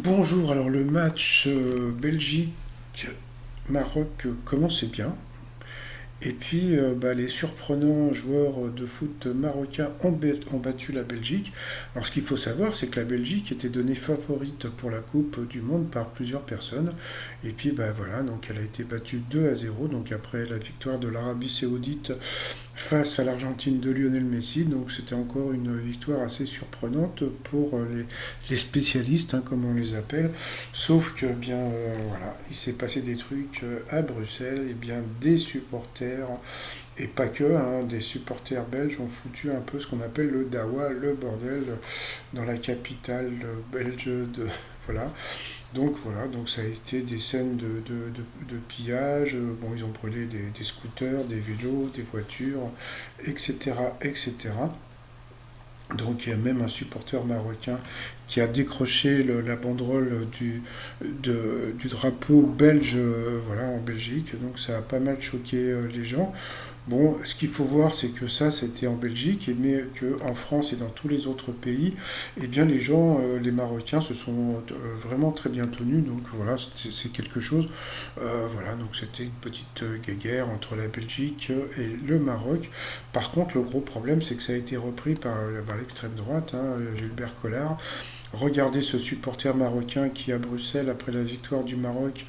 Bonjour, alors le match Belgique-Maroc commençait bien. Et puis les surprenants joueurs de foot marocains ont battu la Belgique. Alors ce qu'il faut savoir, c'est que la Belgique était donnée favorite pour la Coupe du Monde par plusieurs personnes. Et puis voilà, donc elle a été battue 2-0, donc après la victoire de l'Arabie Saoudite face à l'Argentine de Lionel Messi. Donc c'était encore une victoire assez surprenante pour les spécialistes, hein, comme on les appelle. Sauf que voilà, il s'est passé des trucs à Bruxelles, et bien des supporters, et pas que, hein, des supporters belges ont foutu un peu ce qu'on appelle le dawa, le bordel, dans la capitale belge de voilà. Donc ça a été des scènes de pillage. Bon, ils ont brûlé des scooters, des vélos, des voitures, etc., etc. Donc il y a même un supporter marocain qui a décroché la banderole du drapeau belge, voilà, en Belgique. Donc ça a pas mal choqué les gens. Bon, ce qu'il faut voir, c'est que ça, c'était en Belgique, mais qu'en France et dans tous les autres pays, eh bien, les gens, les Marocains, se sont vraiment très bien tenus. Donc voilà, c'est quelque chose. Voilà, donc c'était une petite guéguerre entre la Belgique et le Maroc. Par contre, le gros problème, c'est que ça a été repris par l'extrême droite, hein, Gilbert Collard. Regardez ce supporter marocain qui, à Bruxelles, après la victoire du Maroc,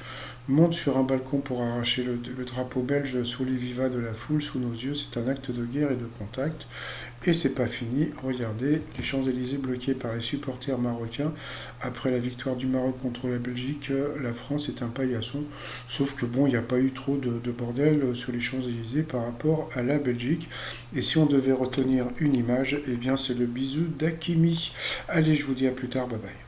monte sur un balcon pour arracher le drapeau belge sous les vivas de la foule, sous nos yeux. C'est un acte de guerre et de contact. Et c'est pas fini. Regardez les Champs-Élysées bloqués par les supporters marocains. Après la victoire du Maroc contre la Belgique, la France est un paillasson. Sauf que bon, il n'y a pas eu trop de bordel sur les Champs-Élysées par rapport à la Belgique. Et si on devait retenir une image, eh bien c'est le bisou d'Hakimi. Allez, je vous dis à plus tard, bye bye.